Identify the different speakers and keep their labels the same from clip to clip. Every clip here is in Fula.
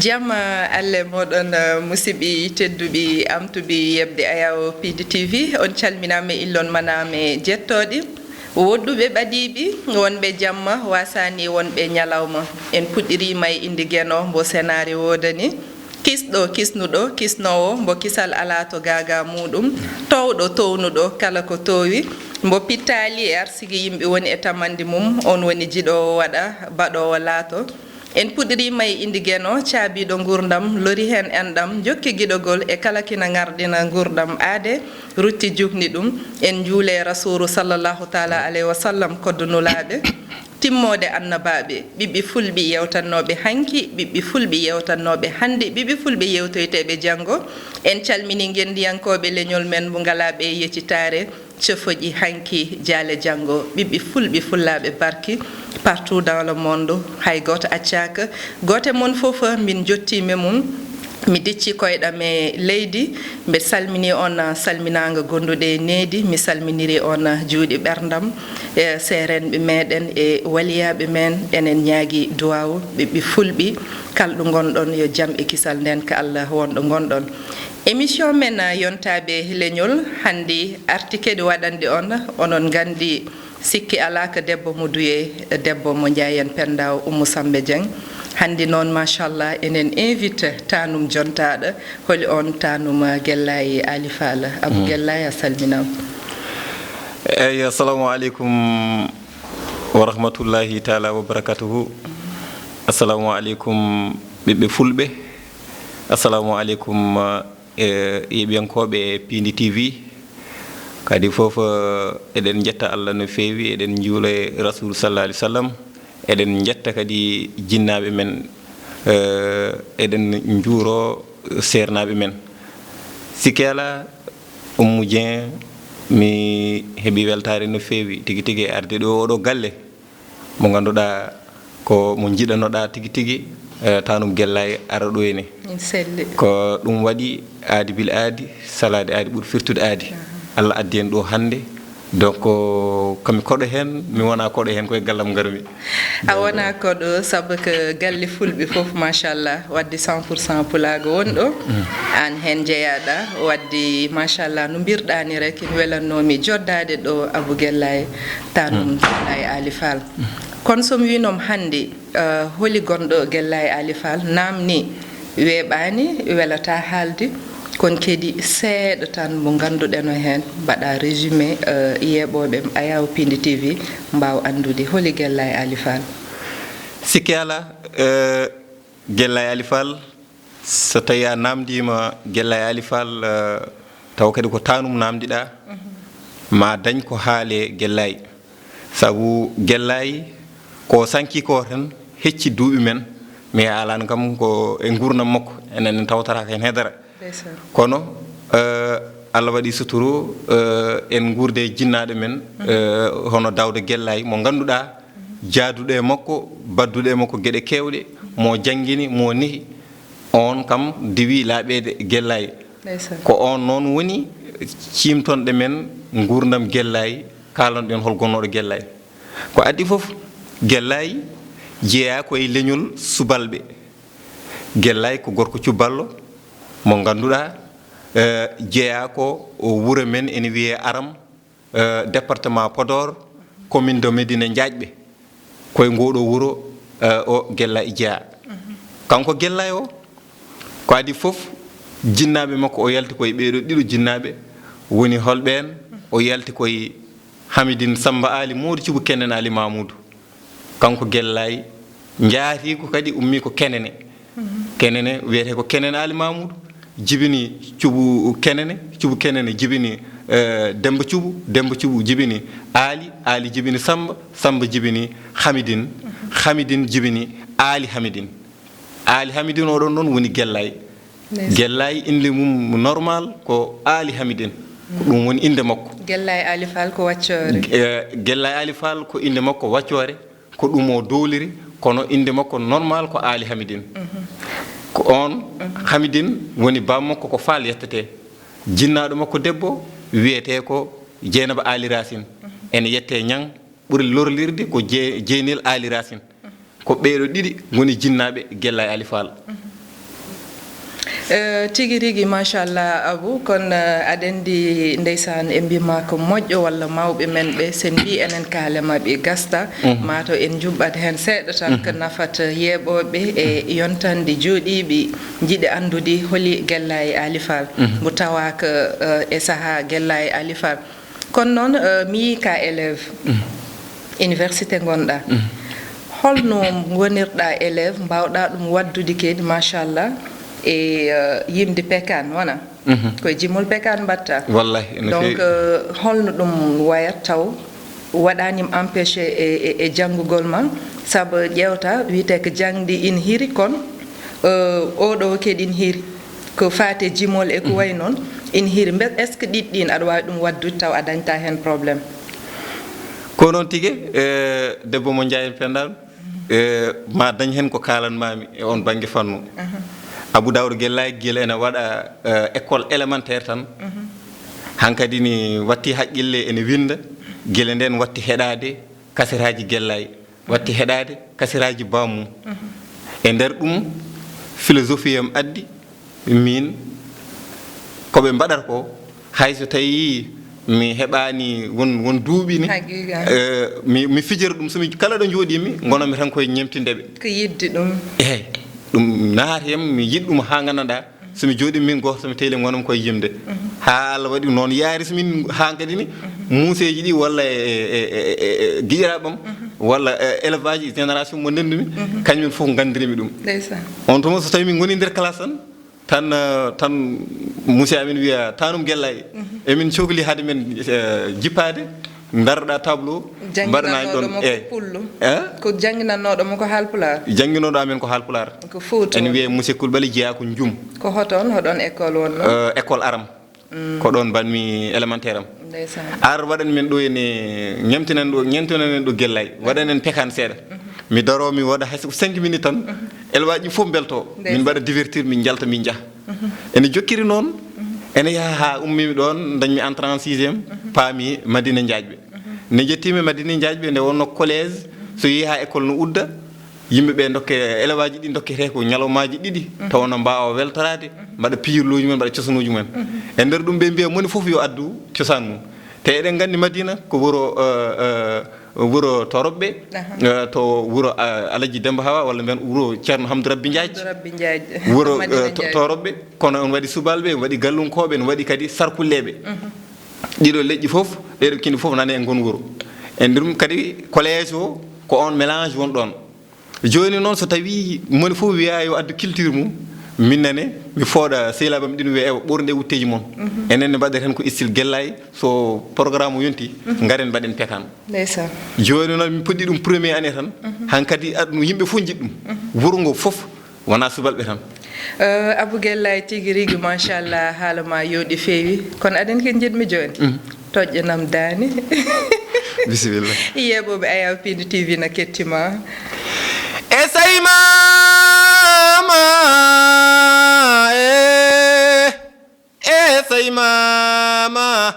Speaker 1: Jam alle moɗon musidɓe tedduɓe amtuɓe yebde Ayaw PD TV on calminama illon maname jettoɗe wodduɓe ɓadiɓe wonɓe jamma wasani wonɓe ñalawma en puɗɗirima e inde gueno mbo sénari wodani kisɗo kisnuɗo kisnowo mbo kisal ala to gaga muɗum towɗo townuɗo kala ko towi mbo pittali e arsigi yimɓe woni e tamande mum on woni jiɗowo waɗa baɗowo laato en puɗɗirima e inde gueno caabiɗo gurdam lori hen enɗam jokki guiɗogol e kala kina gardina gurdam aade rutti jukni ɗum en juule rasulu sallllahu taala alayhi wa sallam koddunulaɓe timmode annabaɓe ɓiɓɓe fulɓe yewtannoɓe hanki ɓiɓɓe fulɓe yewtannoɓe hande ɓiɓɓe fulɓe yewtoyteɓe janggo en calmini gendiyankoɓe leñol men mo ngalaɓe yeccitare cofoƴi hanki jaale janggo ɓiɓɓe fulɓe fullaɓe barki partout dans le monde hay goto accaka goto mon foof min jottime mum mi dicci koyɗam e leydi mbe salmini on salminaga gonduɗe needi mi salminiri on juuɗe ɓerdam e serenɓe meɗen e waliyaɓe men enen ñaagui duwawu ɓiɓɓe fulɓe kalɗo gonɗon yo jaam e kisal nden ko Allah wonɗo gonɗon émission men yontaɓe leñol hande arti kadi waɗande on onon gandi sikki ala ko debbo mo duye debbo mo Ndiayen Penda Oumou Sambe Dieng hande noon machallah enen invite tanum jontaɗo holi on tanum Guellaye Ali Fall Abou Guellaye a salminama
Speaker 2: eyyi assalamu aleykum wa rahmatullahi taala wa barakatuhu assalamu aleykum ɓiɓɓe fulɓe assalamu aleykum yeɓiyankoɓe Pindi TV kadi fof eɗen jetta Allah no feewi eɗen juula rasul sallallahu alaihi wasallam eɗen jetta kadi jinnaɓe men eɗen juuro sernaɓe men sikki ala Oumou Dieng mi heeɓi weltare no feewi tigui tigui arde ɗo oɗo galle mo ganduɗa ko mo jiɗanoɗa tigui tigui tanum Guellaye ara ɗo henne ko ɗum waɗi aadi bil aadi salade aadi ɓuuri firtude aadi Allah addi en ɗo hande donc komi koɗo hen mi wona koɗo hen koye gallam garmi
Speaker 1: a wona koɗo saabu ko galle fulɓe foof machallah wadde 100% pulago wonɗo an hen jeeyaɗa wadde machallah no mbirɗani rek mi welannomi joddade ɗo Abou Guellaye tanum Guellaye Ali Fall kono somi winom hande holi gonɗo Guellaye Ali Fall namni weeɓani welata haalde kon kedi seeɗa tan mo ganduɗeno hen mbaɗa résumé yeeɓoɓe Ayaw Pindi TV mbaw andude holi Guellaye Ali Fall
Speaker 2: sikki ala Guellaye Ali Fall so tawi a namdima Guellaye Ali Fall taw kadi ko tanum namdiɗa ma dañ ko haale Guellaye saabu Guellaye ko sanki ko tan hecci duuɓi men mi alano kam ko e gurnam makko enen tawtata hen hedara kono Allah waɗi suturu en gurde jinnaɗe men hono Dawda Guellaye mo ganduɗa jaaduɗe makko badduɗe e makko gueɗe kewɗe mo jangguini mo nehi on kam diwi laaɓede Guellaye ko on noon woni cimtonɗe men gurdam Guellaye kalanɗen hol gonnoɗo Guellaye ko addi foof Guellaye jeeya koye leñol subalɓe Guellaye ko gorko cuballo mo ganduɗa jeeya ko wuuro men ene wiye Aram département Podor commune de Médina Diaƴɓe koye ngoɗo wuuro o Guellaye jeeya kanko Guellaye o ko adi foof jinnaɓe makko o yalti koye ɓeeɗo ɗiɗo jinnaɓe woni holɓen o yalti koye Hamidine Samba Ali Modou Thioub Kenen Ali Mamoudou kanko Guellaye jaati ko kadi ummi ko Kenene Kenene wiyete ko Kenen Ali Mamoudou jibini cubu kenene jibini Demba Cubu jibini Ali jibini Samba jibini Hamidine jibini Ali Hamidine oɗon noon woni Guellaye inde mum normal ko Ali Hamidine ko ɗum woni inde makko
Speaker 1: Guellaye Ali Fall ko waccore
Speaker 2: Guellaye Ali Fall ko inde makko waccore ko ɗum o dowliri kono inde makko normal ko Ali Hamidine ko on Hamidine woni bammakko ko Fall yettete jinnaɗo makko debbo wiyete ko Dieynaba Ali Racine ene yette ñang ɓuri lorlirde ko Jeynel Ali Racine ko ɓeeɗo ɗiɗi woni jinnaɓe Guellaye Ali Fall
Speaker 1: tigi rigi machallah Abou kon aɗen di ndeysan e mbima ko moƴƴo walla mawɓe men ɓe sen mbi enen kalema ɓe gasta mato en jumɓat hen seeɗa tan ko nafata yeeɓoɓe e yontande jooɗiɓe jiiɗi andude holi Guella e Ali Fall mo tawa ko e saaha Guella e Ali Fall kono noon mi yi ka élève université gonɗa holno gonirɗa élève mbawɗa ɗum waddude kedi machallah e yimde pekan wona koye jimol pekan mbatta
Speaker 2: wallahi
Speaker 1: donc holno ɗum wayat taw waɗanima empêché e janngugol ma saabu ƴewta wiyete ko jangdi in hiri kon oɗo kedi in hiri ko fate jimol e ko way noon in hiri mbe est ce que ɗiɗɗin aɗa wawi ɗum waddude taw a dañta hen probléme
Speaker 2: ko noon tigi debbo mo jayel pendaɗo ma dañ hen ko kalanmami e on banggue fannu Abou Daouda Guella guila ene waɗa école élémentaire tan hankadi ni watti haqqille ene winda guila nden watti heɗade kasiraji Guella watti heɗade kasiraji bamum e nder ɗum philosophie am addi min koɓe mbaɗata ko hayso tawi mi heɓani won duuɓi ni mi fijira ɗum somi kala ɗo jooɗimi gonami tan koye ñemtindeɓe
Speaker 1: ko yidde ɗum
Speaker 2: eyyi ɗum naati hem mi yiɗ ɗum ha gandanɗa somi jooɗimi min goto somi teeli gonami koye yimde ha Allah waɗi noon yaari somin ha kadi ni muuseji ɗi walla e guiƴiraɓam walla élevage génération mo ndendumi kañumen fof gandirimi ɗum on tuma so tawi min goni nder classe tan monsieur amin wiya tanum Guella emin cohli hade men jippade darɗa tableau mbaɗanani ɗon
Speaker 1: ko jangguinannoɗomo ko haalpular
Speaker 2: jangguinoɗo amen ko haalpular
Speaker 1: ko Fouta
Speaker 2: en wiye monsieur Coulibaly jeeya ko Djoum
Speaker 1: ko hoɗon école wonno
Speaker 2: école aram ko ɗon mbanmi élémentaire am ar waɗani men ɗo ene ñemtinanen ɗo Guella waɗanen pekan seeɗa mi daro mi waɗa hayso ko 5 minutes tan elwaji fof belto min mbaɗa divertir min jalta min jaaha ene jokkiri noon ene yaha ha ummimi ɗon dañmi entré en 6e paami Madina Diadjɓe ne jettimi Madina Diadjɓe nde wonno collége so yeehi ha école no udda yimɓeɓe dokke élève ji ɗi dokkete ko ñalomaji ɗiɗi taw no mbawa weltorade mbaɗa piyirluji mumen mbaɗa cosanuji mumen e nder ɗum ɓe mbiya moni foof yo addu cosaan mum te eɗen gandi Madina ko wuro Toroɓɓe to wuro Alaji Demba Hawa walla mbiyan wuro Ceerno Hamdou Rabbi Diadji wuro Toroɓɓe kono on waɗi subalɓe en waɗi gallunkoɓe en waɗi kadi sarkulleɓe ɗiɗo leƴƴi fof ɗeɗo kindi fof nane en gon wuro e nder ɗum kadi collége o ko on mélange won ɗon joni noon so tawi moni fof wiya yo addu culture mum minnane mi fooɗa sehlabam ɗino wiya ewa ɓurde wutteji moon enen ne mbaɗen hen ko style Guella so programme o yonti garen mbaɗen pekan joni noon mi puɗɗi ɗum premier année tan hankkadi aɗum yimɓe fof jiɗɗum wuro ngo fof wona subalɓe tan
Speaker 1: Abou Guella tigui rigui machallah haala ma yooɗi feewi kono aɗen ken jiɗmi joni toƴƴanam daani
Speaker 2: bisimilla
Speaker 1: yeɓoɓe AYPD TV na kettima
Speaker 2: e saymama sey mama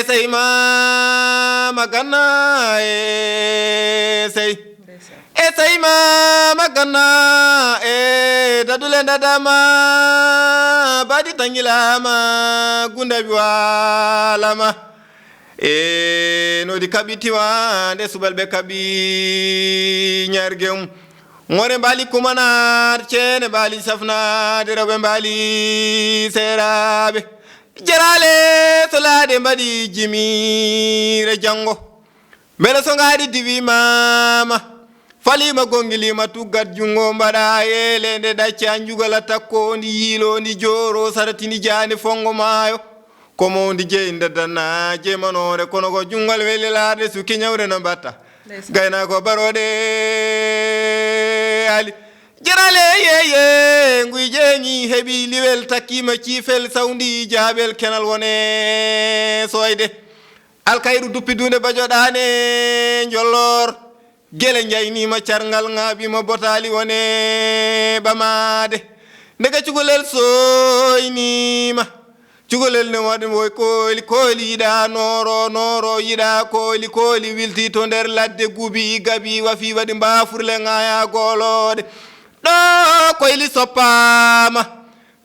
Speaker 2: sey mama ganna sey mama ganna dadule dadama badi tangilama gundabi walama nodi kaɓitiwa nde subalɓe kaɓi ñargem ngore mbali kumanat ceene mbali safnade rewɓe mbali seeraɓe jarale so laade mbaɗi jimire janggo beele so ngaari diwi mama falima gongilima tuggat jungo mbaɗa yeele nde ɗacca jugala takko ndi yiilo ndi jooro saratini jaani fongo maayo komo ndi jeyi ndeddana jeemanore kono ko jungal welilaade suki ñawre no mbatta gayna ko baroɗe ali jarale yeye nguy jeeñi heeɓi liwel takkima ciifel sawndi jaaɓel kenal wone soyde alkayru duppi dunde bajoɗane jollor gele jaynima carngal ŋaaɓima botali wone ɓamade ndega cugolel soynima cugolel ne waɗi woy kooli kooli yiɗa nooro yiɗa kooli wilti to nder ladde guubi gabi wafi waɗi mbafurle ŋaya goloɗe ɗo koyli soppama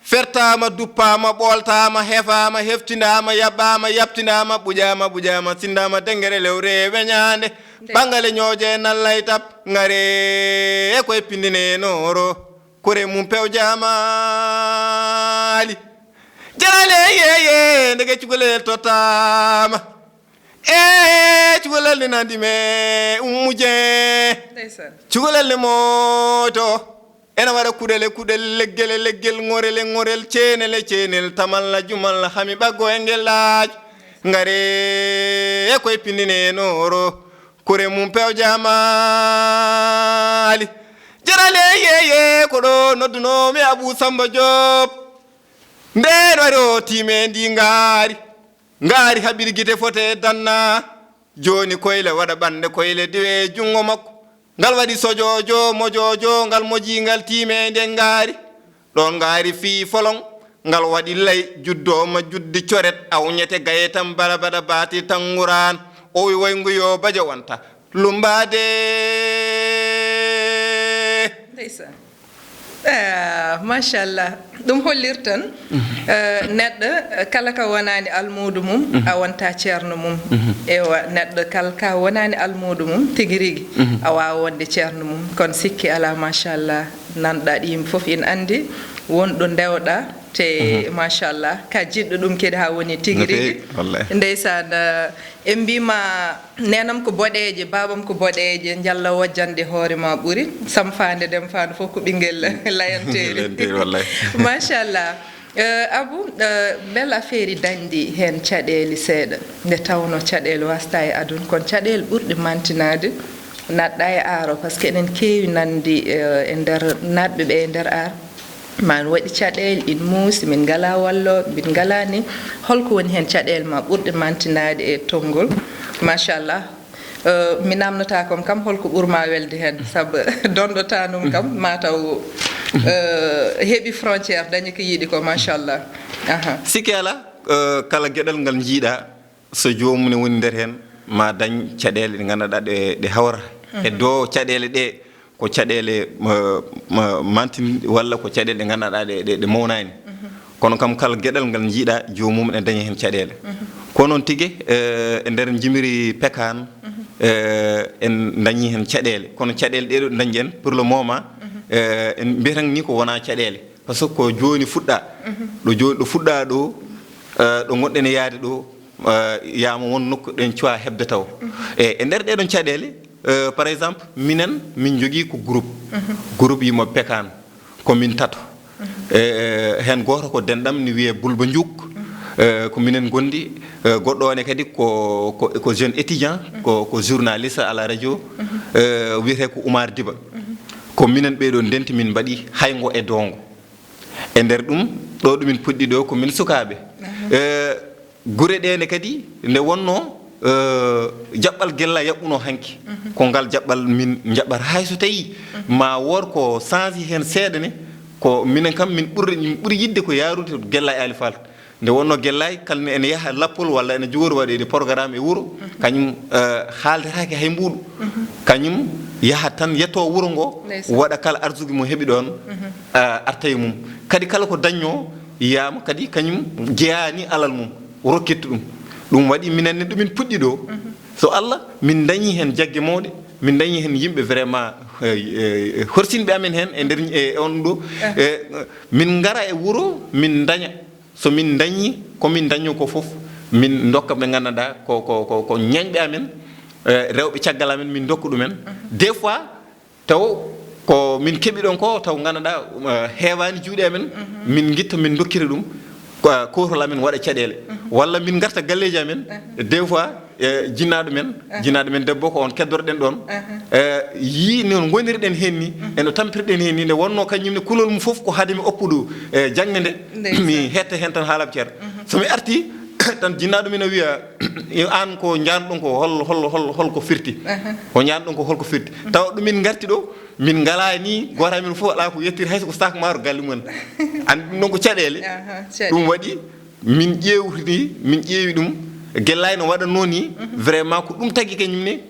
Speaker 2: fertama duppama ɓoltama hefama heftindama yaɓɓama yabtindama ɓuƴama sindama dengere lewre weñande ɓangale ñooje nallay tap ngare e koye pindine noro kore mum pewjamali jarale yeye ndege cukalel tottama cukalel ne nandime ummuje cukalel ne moto ena waɗa kuɗel leggel ŋorel ceenel tamalla jumalla hami ɓaggo e ngel laaj ngare e koye pindine noro kore mum pewjamali jarale yeye ko ɗo noddunomi Abou Samba Diop nden wari o time ndi ngaari haɓiri gite fote danna joni koyle waɗa ɓande koyle diwe jungo makko ngal waɗi sojojo mojojo ngal moji ngal time nde ngaari ɗon ngaari fi folon ngal waɗi lay juddoma juddi coret awñete gaye tan bada baati tan nguran o wi woyngu yo baja wonta lumbade
Speaker 1: ndeysan machallah ɗum hollirtan neɗɗo kala ka wonani almudu mum a wonta ceerno mum ewa neɗɗo kala ka wonani almudu mum tigi rigui a wawa wonde ceerno mum kono sikki ala machallah nanɗa ɗi yimɓe foof ina andi wonɗo ndewɗa te machallah ka jiɗɗo ɗum kadi ha woni tigi rigui ndeysan en mbima nenam ko boɗeje babam ko boɗeje jalla wojjande hoore ma ɓuuri samfande demfande fof ko ɓinguel layanteri machallah Abou belle affaire dañɗi hen caɗele seeɗa nde tawno caɗele wasta e aduna kono caɗele ɓurɗe mantinade natɗa e aaro par ce que eɗen keewi nandi e nder natɓeɓe e nder aar man waɗi caɗele in muusi min ngala walloɓe min ngala ni holko woni hen caɗele ma ɓurɗe mantinade e tonngol machallah mi namnata kom kam holko ɓurma welde hen saabu donɗota ɗum kam mataw heeɓi frontiére dañi ko yiiɗi ko machallah
Speaker 2: sikki ala kala gueɗal ngal jiiɗa so jomum ne woni nder hen ma dañ caɗele ɗe ganduɗa ɗe hawra e dow caɗele ɗe ko caɗele mantini walla ko caɗele ɗe ganduɗa ɗe mawnani kono kam kala gueɗal ngal jiiɗa jomum ne daña hen caɗele ko noon tigui e nder jimiri pekan en dañi hen caɗele kono caɗele ɗeɗo ɗe dañi en pour le moment en mbiyatan ni ko wona caɗele par ce que ko joni fuɗɗa ɗo joni ɗo fuɗɗa ɗo ɗo gonɗen yaade ɗo yama won nokku ɗen cuwa hebde taw e nder ɗeɗon caɗele par exemple minen min jogui ko groupe yimo pekan komin tato hen goto ko denɗam ni wiye Boulba Diouk ko minen gondi goɗɗo one kadi ko jeune étudiant ko journaliste à la radio wiyete ko Oumar Diba ko minen ɓeɗo ndenti min mbaɗi haygo e dongo e nder ɗum ɗo ɗumin puɗɗi ɗo ko min sukaɓe gure ɗene kadi nde wonno jaɓɓal gella yaɓɓuno hanki ko ngal jaɓɓal min jaɓɓata hay so tawi ma wor ko change hen seeɗa ne ko minen kam min ɓuuri yidde ko yarude gella e alifal nde wonno guellay kalne ene yaaha lappol walla ene jogori waɗede programme e wuuro kañum haaldetake hay mbuɗu kañum yaha tan yetto wuuro ngo waɗa kala arsugue mo heeɓi ɗon arta e mum kadi kala ko dañño yiyama kadi kañum jeeyani alal mum rokkittu ɗum waɗi minenne ɗumin puɗɗi ɗo so Allah min dañi hen jagge mawɗe min dañi hen yimɓe vraiment horsinɓe amen hen e nder on ɗo min gara e wuuro min daña so min dañi komin daño ko foof min dokka ɓe gandanɗa ko ñañɓe amen rewɓe caggal amen min dokka ɗumen des fois taw ko min keeɓi ɗon ko taw gandanɗa heewani juuɗe amen min guitta min dokkira ɗum kotol amen waɗa caɗele walla min garta galleji amen des fois jinnaɗo men debbo ko on keddorɗen ɗon yi non gonirɗen hen ni eno tampirɗen hen ni nde wonno kañumne kulol mum foof ko haademi oppuɗo jangde nde mi hetta hen tan haalab ceer somi arti tan jinnaɗo min o wiya an ko janɗon ko holko firti ko janɗon ko holko firti taw ɗumin garti ɗo min ngala ni gota min fof ala ko yettir hayso ko sac maaro galle mumen andi ɗum noon ko caɗele ɗum waɗi min ƴeewi ɗum guellay no waɗanno ni vraiment ko ɗum tagui kañumne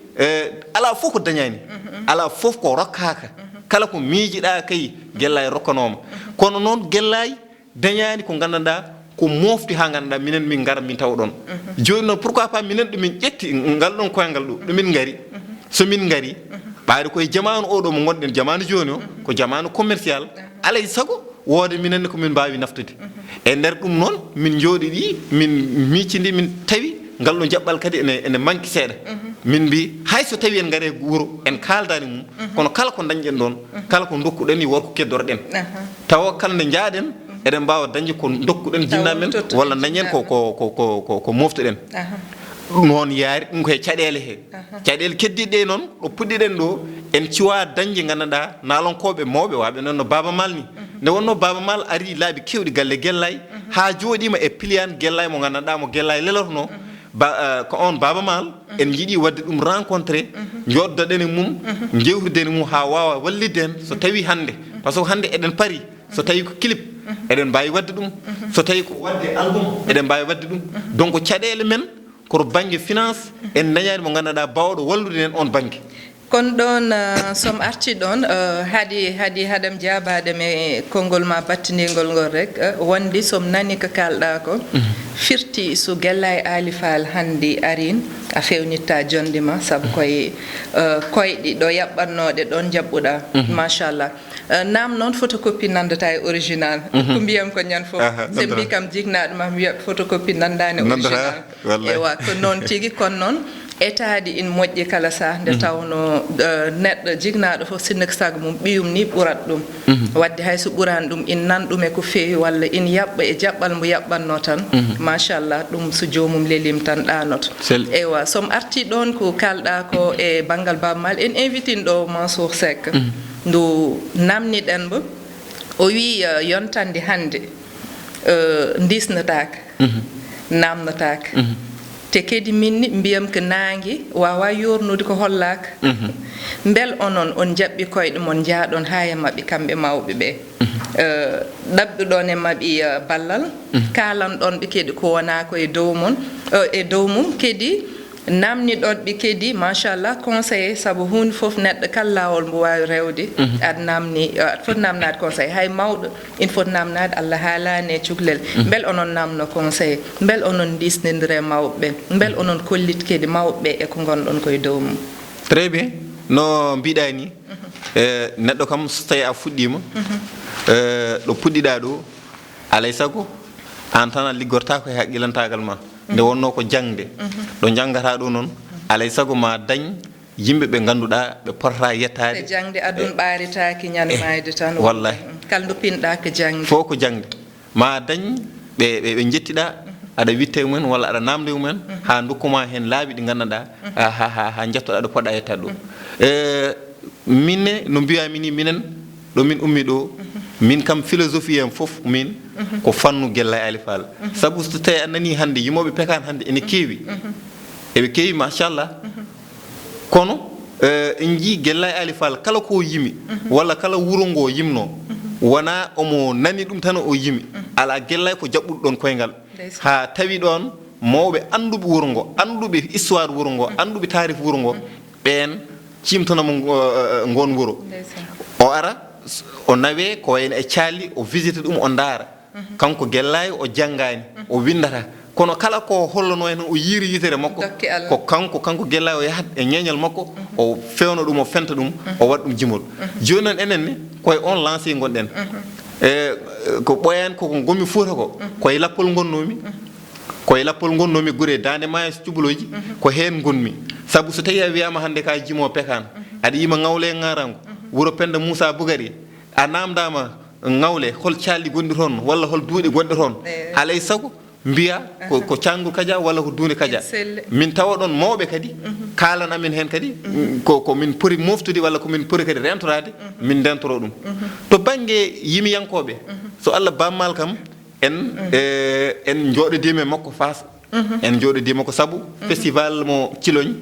Speaker 2: ala fof ko dañani ala fof ko rokkaka kala ko miijiɗa kay gellay rokkanoma kono noon gellay dañani ko gandanɗa ko mofti ha gandanɗa minen min gara min taw ɗon joni noon pourquoi pas minen ɗumin ƴetti ngal ɗon koyngal ɗo ɗumin gari so min gari ɓaade koye jamanu oɗo mo gonɗen jamanu joni o ko jamanu commercial alay sago woode minenne komin mbawi naftude e nder ɗum noon min jooɗiɗi min miccidi min tawi ngal ɗo jaɓɓal kadi ene manque seeɗa min mbi hay so tawi en gaare wuuro en kaldani mum kono kala ko dañƴen ɗon kala ko dokkuɗen yo wonko keddorɗen tawa kala nde jaaɗen eɗen mbawa dañde ko dokkuɗen jinnamen walla dañen ko moftuɗen noon yaari ɗum koye caɗele he caɗele keddiɗe noon ɗo puɗɗiɗen ɗo en ciwa dañde gandanɗa naalonkoɓe mawɓe waɓe noon no Baba Mal ni nde wonno Baba Mal ari laaɓi kewɗi galle Guellay ha jooɗima e piliyane Guellay mo gandanɗa mo Guellay lelorno ko on Baba Mal en jiiɗi wadde ɗum rencontré joddoɗen e mum jewtiden mum ha wawa wallidde en so tawi hande par ce que hande eɗen paari so tawi ko clip eɗen mbawi wadde ɗum so tawi ko wadde album eɗen mbawi wadde ɗum donc caɗele men koto banggue finance en dañani mo gandanɗa bawɗo wallude en on banggue
Speaker 1: kono ɗon somi arti ɗon haadi haɗam jabade me konngol ma battindigol ngol rek wondi somi nani ko kalɗa ko firti so Guellay Ali Fall handi arin a fewnitta jonde ma saabu koye koyɗi ɗo yaɓɓannoɗe ɗon jaɓɓuɗa machallah nam noon photocopie nandata e original ko mbiyam ko ñan fof se mbi kam jignaɗo ma mi wiya photocopie nandani original ewa ko noon tigui kono noon etadi in moƴƴi kala sa nde tawno neɗɗo jignaɗo fof sinno ko sago mum ɓiyum ni ɓurat ɗum wadde hayso ɓurani ɗum in nan ɗum e ko fewi walla in yaɓɓa e jaɓɓal mo yaɓɓanno tan machallah ɗum so jomum lelim tan ɗanoto ewa somi arti ɗon ko kalɗa ko e banggal Baba Mal en invitine ɗo Mansour Seck ndu namniɗen mo o wi yontande hande disnotaka namnotaka te kedi minni mbiyam ko naangi wawa yornude ko hollaka bel onon on jaɓɓi koyɗe mon jaaɗon ha e mabɓe kamɓe mawɓe ɓe ɗaɓɓuɗon e mabɓe ballal kalanɗon ɓe kedi ko wona ko e dow mum kedi namniɗon ɓe kedi machallah conseillé saabu hunde foof neɗɗo kala lawol mbo wawi rewde aɗa namni aɗa foti namnade conseillé hay mawɗo ina foti namnade Allah haalani e cukalel bel onon namno conseillé bel onon disnidire mawɓe bel onon kollit kedi mawɓe e ko gonɗon koye dow mum
Speaker 2: très bien no mbiɗa ni neɗɗo kam so tawi a fuɗɗima ɗo puɗɗiɗa ɗo alay saago an tan a liggorta ko e haqqilantagal ma nde wonno ko jangde ɗo jangata ɗo noon alay saago ma dañ yimɓe ɓe ganduɗa ɓe potata yettade
Speaker 1: jangde adun ɓaritaki ñanmayde tan
Speaker 2: wallahi
Speaker 1: kala ndu pinɗa ko jangde
Speaker 2: fof ko jangde ma dañ ɓe jettiɗa aɗa witte mumen walla aɗa namde mumen ha dokkuma hen laaɓi ɗi gandanɗa ha jettoɗa ɗo poɗɗa yettade ɗo minne no mbiyami ni minen ɗo min ummi ɗo min kam philosophie en fof min ko fannu Guellay Ali Fall saabu so tawi a nani hande yimoɓe pekan hande ene keewi eɓe keewi machallah kono en jii Guellay Ali Fall kala ko yimi walla kala wuro ngo yimno wona omo nani ɗum tan o yimi ala Guellay ko jaɓɓuɗo ɗon koyngal ha tawi ɗon mawɓe anduɓe wuro ngo anduɓe histoire wuro ngo anduɓe tarif wuro ngo ɓen cimtanamo ngon wuro o ara o nawe ko wayno e caali o visite ɗum o ndaara kanko Guellay o janngani o windata kono kala ko hollono en o yiiri yitere makko ko kanko Guellay o yahat e ñeñal makko o fewno ɗum o fenta ɗum o waɗa ɗum jimol joni noon enen ne koye on lancé gonɗen ko ɓoyani koko gommi Fouta ko koye lappol gonnomi guure Dande Maayo cuɓoloji ko hen gonmi saabu so tawi a wiyama hande ka jimo pekan aɗa yima Ngawle Ngarango wuro Penda Moussa Bougari a namdama Ngawle hol calɗi gonɗi toon walla hol duuɗi gonɗi toon alay saago mbiya ko Cangol Kadia walla ko Duunde Kadia min tawa ɗon mawɓe kadi kalan amin hen kadi ko min poti moftude walla ko min poti kadi rentorade min dentoro ɗum to banggue yimiyankoɓe so Allah bammal kam en jooɗodima e makko fas en jooɗodima ko saabu festival mo Ciloñ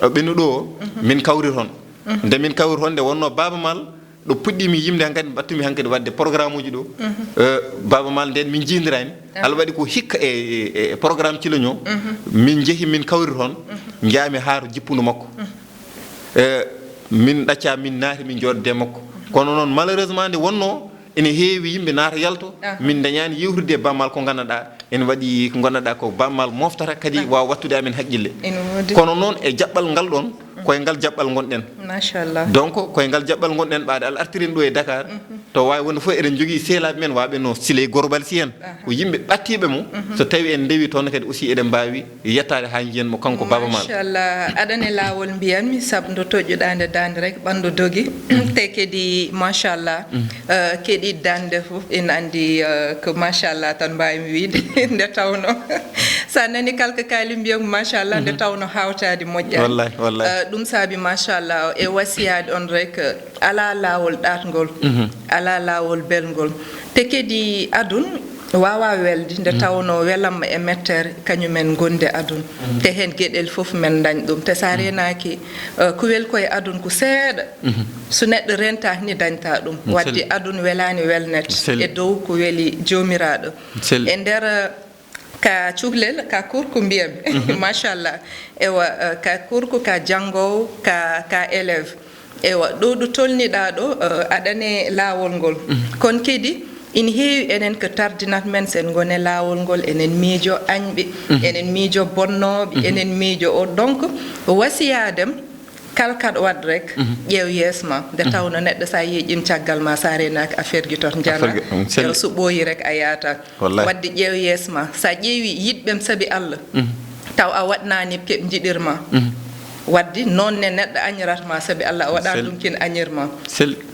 Speaker 2: ɓennuɗo o min kawri toon nde min kawri toon nde wonno Baba Mal ɗo puɗɗimi yimde hankadi battumi hankadi wadde programme uji ɗo Baba Mal nden min jindirani Allah waɗi ko hikka e programme Ciloñ o min jeehi min kawri toon jaami haa to jippudu makko min ɗacca min naati min jooɗode makko kono noon malheureusement nde wonno ene heewi yimɓe naata yalto min dañani yewtude bammal ko ganduɗa ene waɗi ko ganduɗa ko bammal moftata kadi wawa wattude amen haqqille kono noon e jaɓɓal ngal ɗon koye ngal jaɓɓal gonɗen
Speaker 1: machallah
Speaker 2: donc koye ngal jaɓɓal gonɗen ɓaade ala artiren ɗo e Dakar to wawi wonde fof eɗen jogui sehlaɓe men waɓe no Siley Gorobal si hen ko yimɓe ɓattiɓe mo so tawi en ndewi toon kadi aussi eɗen mbawi yettade ha jiyen mo kanko baba maɗa
Speaker 1: machallah aɗane lawol mbiyanmi saabu ndo toƴƴuɗande dande rek ɓandu dogi te kadi machallah keeɗi dande fof ina andi ko machallah tan mbawimi wiide nde tawno sa nani kalka kaali mbiyamo machallah nde tawno hawtade moƴƴani
Speaker 2: wallahi wallahi
Speaker 1: ɗum saabi machallah e wasiyade on rek ala lawol ɗatgol ala lawol belgol te kadi adun wawa welde nde tawno welamma e mettere kañumen gonde adun te hen gueɗel fof men dañ ɗum te sa renaki ko wel koye adun ko seeɗa so neɗɗo renta ni dañta ɗum wadde adun welani welnet e dow ko weeli jomiraɗo e nder ka cuhlel ka kurko mbiyami machallah ewa ka kurko ka janggowo ka élève ewa ɗo ɗo tolniɗa ɗo aɗane lawol ngol kono kadi ina heewi enen ko tardinat men sen gone lawol ngol enen miijo añɓe enen miijo bonnoɓe enen miijo o donc wasiyadem kala kaɗa wad rek ƴeew yeesma nde tawno neɗɗo sa yiiƴim caggal ma sa renaki affaire ji toon jana so ɓooyi rek a yaata wadde ƴeew yeesma sa ƴeewi yiɗɓem saabi Allah taw a waɗnani keɓe jiɗirma wadde noon ne neɗɗo añiratma saabi Allah a waɗa ɗum kin añirma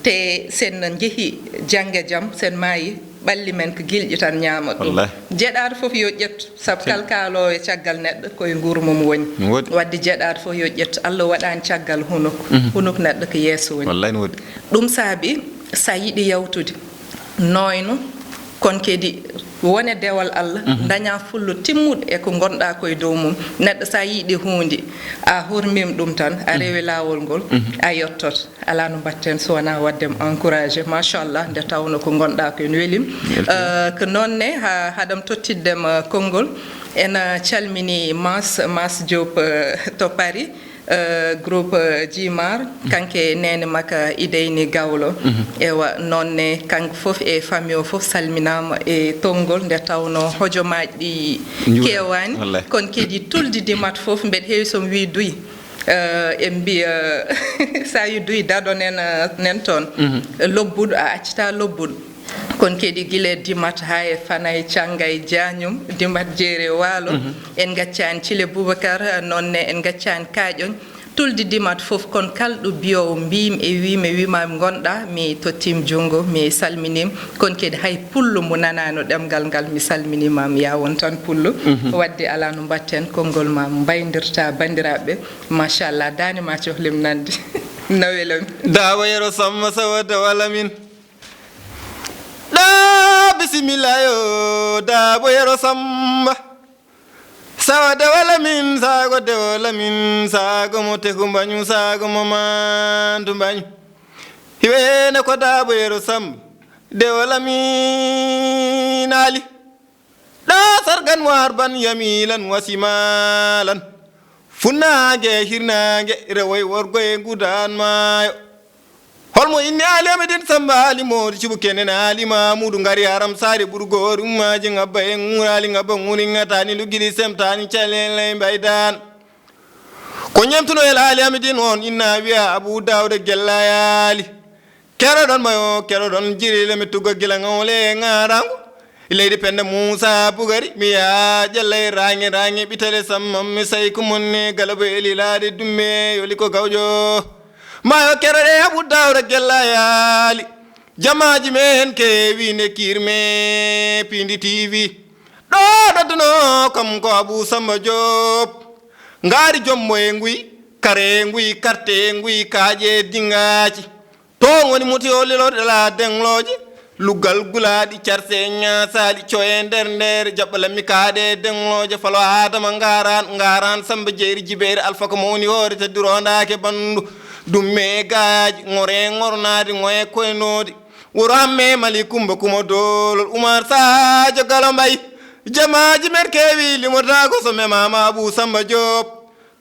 Speaker 1: te sen jeehi jangge jaam sen maayi ɓalli men ko gilƴi tan ñaama ɗum jeɗaɗo fof yo ƴettu saabu kala kaalowo e caggal neɗɗo koye guuru mum woni wadde jeɗaɗo fof yo ƴettu Allah waɗani caggal hunuk neɗɗo ko yeeso woni ɗum saabi sa yiɗi yawtude noyno kono kadi wone dewal Allah daña fullo timmuɗo e ko gonɗa koye dow mum neɗɗo sa yiiɗi hunde a hormima ɗum tan a rewi lawol ngol a yettot ala no mbatten so wona waddem encouragé machallah nde tawno ko gonɗa koye no weelim ko nonne haɗam tottiddem konngol ena calmini mas Diop to Paris groupe Jimar kanke nene makka ideyni gawlo ewa nonne kanko fof e famille o fof salminama e tongol nde tawno hojomaji ɗi kewani kono kadi tulde dimat fof mbeɗa heewi somi wi duyi en mbiya sa wi duyi daɗo nen toon lobbuɗo a accita lobbuɗo kono kadi guila dimat ha e Fanay Thiangay Diagnum dimat jeere waalo en gaccani Thile Boubacar nonne en gaccani Kaƴoñ tulde dimat fof kono kalɗo biyowo mbimi e wimami gonɗa mi tottim junggo mi salminim kono kadi hay pullo mo nanano ɗemgal ngal mi salminimami yawon tan pullo wadde ala no mbatten konngol ma baydirta bandiraɓe machallah dani ma cohlim nande nawelami
Speaker 2: dawa yero samma sawada wala min bisimilla yo daabo yero samba sawade wala min sago de wala min sago mo te kumbañu sago mo mandu mbañu hiwene ko daabo yero samba de wala min ali ɗa sargan warban yamilan wasimalan funnage hirnage rewoy worgoye gudan mayo holmo inni aliyama din samba ali modi cibu kenen ali mamudu ngari haram sare burgori ummaji ngabba en ngurali ngabba nguri ngatani lugidi semtani chalele baydan ko nyamtuno el aliyama din on inna wiya Abu Dawud gellayali kero don mayo kero don jirile mi tugo gila ngole ngarango leydi pende Musa Bugari mi ya jallay rangi bitale sammam mi say ko monne galabo elilade dumme yoli ko gawjo mayo kerere Abu Dawud gellayali jamaji men kewi ne kirme Pindi TV do no kam ko Abu Samba Diop ngari jommo e ngui kare ngui karte ngui kaaje dingaci to woni muti o lelode la dengloje lugal guladi charse nyasali coye nder jabbala mi kaade dengloje falo adama ngaran Samba jeeri jibere alfa ko moni hore te durondake bandu dumme gaaji ngore ngornadi ngoye koynodi wuramme malikumba kuma dolol Umar Sadio Galombay jamaji men kewi limota ko so mema Abu Samba Diop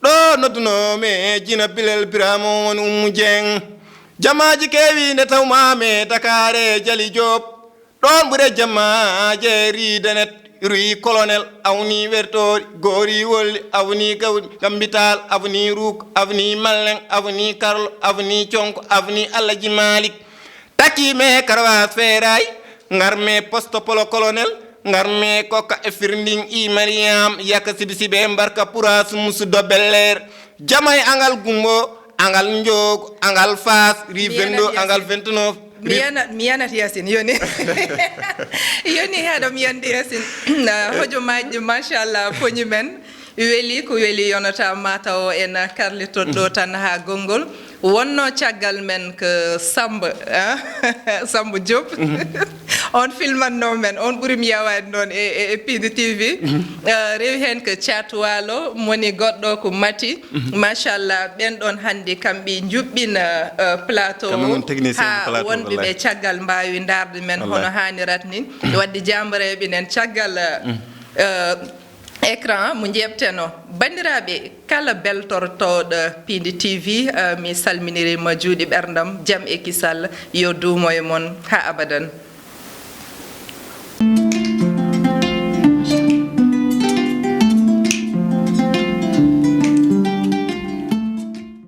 Speaker 2: do noduno me jina bilel biramo woni Jeng jamaji kewi nde tawmame dakare jali job ɗon ɓure jamaje ridanet ri colonel awni werto gori wolli awni gawdi gambital awni ruk awni mallen awni karlo awni conko awni alaji malik takime karawas feray ngarme poste polo colonel ngarme koka e firnding i mariam yaka sibe mbarka puras musu do beller jamay angal gumbo angal njog angal fas ri 22 angal 29
Speaker 1: miyanat yasin yoni yoni haɗo miyande yasin hojo majji machallah poñi men weli ko weli yonata mataw en karlitoɗɗo tan ha gongol wonno caggal men ko Samba Samba Diop on filmanno men on ɓuuri mi yawade noon e Pidi TV rewi hen ko Thiatwalo moni goɗɗo ko Mati machallah ɓen ɗon hande kamɓe juɓɓina plateau ha wonɓe ɓe caggal mbawi darde men hono hanirat ni wadde jambareɓe nen caggal écran mo jebteno bandiraɓe kala beltortoɗo Pidi TV mi salminirima juuɗe ɓerdam jaam e kisal yo duumo e moon ha abadan